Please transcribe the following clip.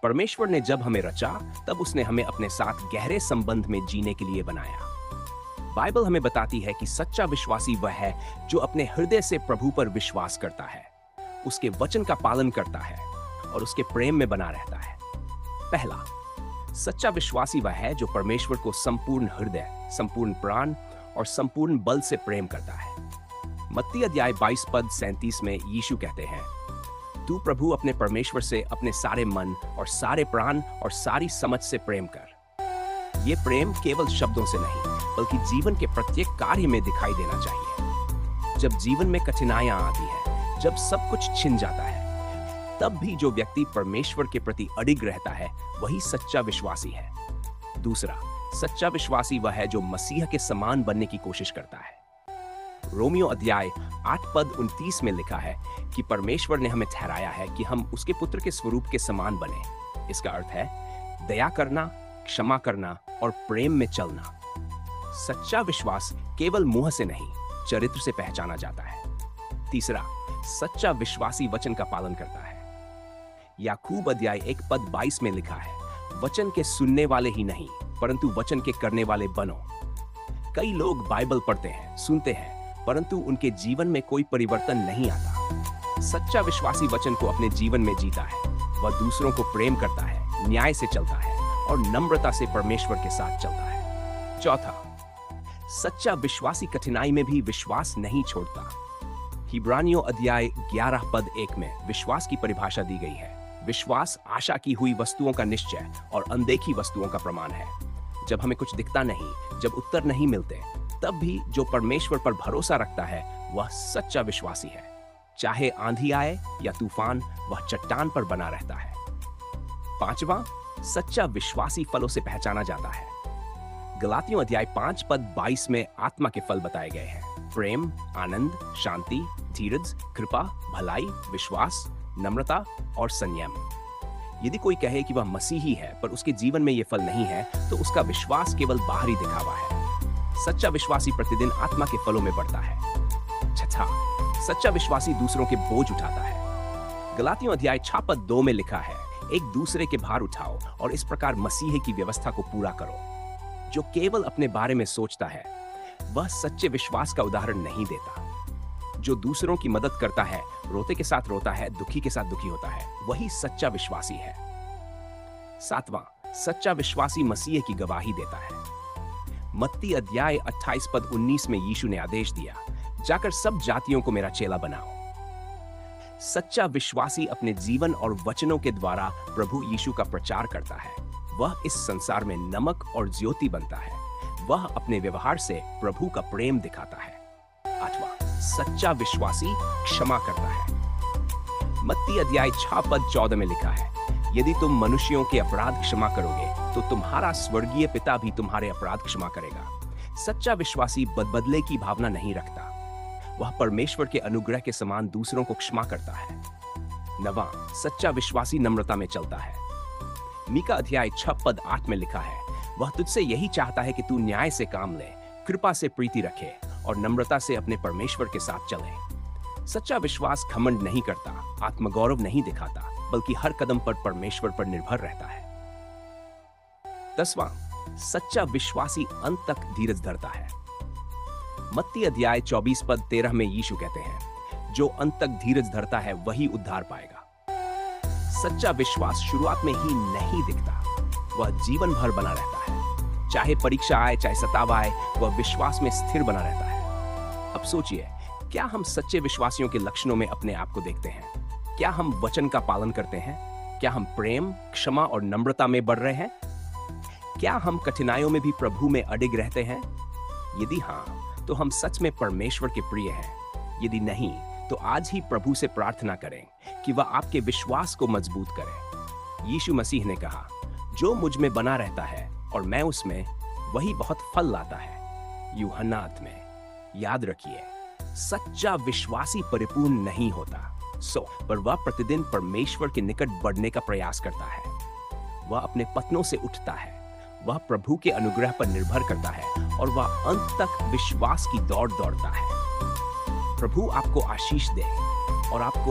परमेश्वर ने जब हमें रचा, तब उसने हमें अपने साथ गहरे संबंध में जीने के लिए बनाया। बाइबल हमें बताती है कि सच्चा विश्वासी वह है जो अपने हृदय से प्रभु पर विश्वास करता है, उसके वचन का पालन करता है और उसके प्रेम में बना रहता है। पहला, सच्चा विश्वासी वह है जो परमेश्वर को संपूर्ण हृदय, संपूर्ण प्राण और संपूर्ण बल से प्रेम करता है। मत्ती अध्याय 22 पद 37 में यीशु कहते हैं, तू प्रभु अपने परमेश्वर से अपने सारे मन और सारे प्राण और सारी समझ से प्रेम कर। ये प्रेम केवल शब्दों से नहीं, बल्कि जीवन के प्रत्येक कार्य में दिखाई देना चाहिए। जब जीवन में कठिनाइयां आती है, जब सब कुछ छिन जाता है, तब भी जो व्यक्ति परमेश्वर के प्रति अडिग रहता है, वही सच्चा विश्वासी है। दूसरा, सच्चा विश्वासी वह है जो मसीह के समान बनने की कोशिश करता है। रोमियो अध्याय 8 पद 29 में लिखा है कि परमेश्वर ने हमें ठहराया है कि हम उसके पुत्र के स्वरूप के समान बने। इसका अर्थ है दया करना, क्षमा करना और प्रेम में चलना। सच्चा विश्वास केवल मुंह से नहीं, चरित्र से पहचाना जाता है। तीसरा, सच्चा विश्वासी वचन का पालन करता है। याकूब अध्याय 1 पद 22 में लिखा है, वचन के सुनने वाले ही नहीं, परंतु वचन के करने वाले बनो। कई लोग बाइबल पढ़ते हैं, सुनते हैं, परंतु उनके जीवन में कोई परिवर्तन नहीं आता। सच्चा विश्वासी वचन को अपने जीवन में जीता है। वह दूसरों को प्रेम करता है, न्याय से चलता है और नम्रता से परमेश्वर के साथ चलता है। चौथा, सच्चा विश्वासी कठिनाई में भी विश्वास नहीं छोड़ता। इब्रानियों अध्याय 11 पद 1 में विश्वास की परिभाषा दी गई है। विश्वास आशा की हुई वस्तुओं का निश्चय और अनदेखी वस्तुओं का प्रमाण है। जब हमें कुछ दिखता नहीं, जब उत्तर नहीं मिलते, तब भी जो परमेश्वर पर भरोसा रखता है, वह सच्चा विश्वासी है। चाहे आंधी आए या तूफान, वह चट्टान पर बना रहता है। पांचवा, सच्चा विश्वासी फलों से पहचाना जाता है। गलातियों अध्याय 5 पद 22 में आत्मा के फल बताए गए हैं। प्रेम, आनंद, शांति, धीरज, कृपा, भलाई, विश्वास, नम्रता और संयम। यदि कोई कहे कि वह मसीही है पर उसके जीवन में ये फल नहीं है, तो उसका विश्वास केवल बाहरी दिखावा है। सच्चा विश्वासी प्रतिदिन आत्मा के फलों में बढ़ता है। छठा, सच्चा विश्वासी दूसरों के बोझ उठाता है। गलातियों अध्याय 6 पद 2 में लिखा है, एक दूसरे के भार उठाओ और इस प्रकार मसीह की व्यवस्था को पूरा करो। जो केवल अपने बारे में सोचता है, वह सच्चे विश्वास का उदाहरण नहीं देता। जो दूसरों की मदद करता है, रोते के साथ रोता है, दुखी के साथ दुखी होता है, वही सच्चा विश्वासी है। सातवां, सच्चा विश्वासी मसीह की गवाही देता है। मत्ती अध्याय 28 पद 19 में यीशु ने आदेश दिया, जाकर सब जातियों को मेरा चेला बनाओ। सच्चा विश्वासी अपने जीवन और वचनों के द्वारा प्रभु यीशु का प्रचार करता है। वह इस संसार में नमक और ज्योति बनता है। वह अपने व्यवहार से प्रभु का प्रेम दिखाता है। आठवां, सच्चा विश्वासी क्षमा करता है। मत्ती अध्याय 6 पद 14 में लिखा है, यदि तुम मनुष्यों के अपराध क्षमा करोगे, तो तुम्हारा स्वर्गीय पिता भी तुम्हारे अपराध क्षमा करेगा। सच्चा विश्वासी बदले की भावना नहीं रखता। वह परमेश्वर के अनुग्रह के समान दूसरों को क्षमा करता है। नवां, सच्चा विश्वासी नम्रता में चलता है। मीका अध्याय 6 पद 8 में लिखा है, वह तुझसे यही चाहता है कि तू न्याय से काम ले, कृपा से प्रीति रखे और नम्रता से अपने परमेश्वर के साथ चले। सच्चा विश्वास घमंड नहीं करता, आत्मगौरव नहीं दिखाता, बल्कि हर कदम पर परमेश्वर पर निर्भर रहता है। 10वां, सच्चा विश्वासी अंत तक धीरज धरता है। मत्ती अध्याय 24 पद 13 में यीशु कहते हैं, जो अंत तक धीरज धरता है वही उद्धार पाएगा। सच्चा विश्वास शुरुआत में ही नहीं दिखता, वह जीवन भर बना रहता है। चाहे परीक्षा आए, चाहे सताव आए, वह विश्वास में स्थिर बना रहता है। अब सोचिए, क्या हम सच्चे विश्वासियों के लक्षणों में अपने आप को देखते हैं? क्या हम वचन का पालन करते हैं? क्या हम प्रेम, क्षमा और नम्रता में बढ़ रहे हैं? क्या हम कठिनाइयों में भी प्रभु में अडिग रहते हैं? यदि हाँ, तो हम सच में परमेश्वर के प्रिय हैं। यदि नहीं, तो आज ही प्रभु से प्रार्थना करें कि वह आपके विश्वास को मजबूत करे। यीशु मसीह ने कहा, जो मुझ में बना रहता है और मैं उसमें, वही बहुत फल लाता है। यूहन्ना में। याद रखिए, सच्चा विश्वासी परिपूर्ण नहीं होता, पर वह प्रतिदिन परमेश्वर के निकट बढ़ने का प्रयास करता है। वह अपने पतनों से उठता है, वह प्रभु के अनुग्रह पर निर्भर करता है और वह अंत तक विश्वास की दौड़ दौड़ता है। प्रभु आपको आशीष दे और आपको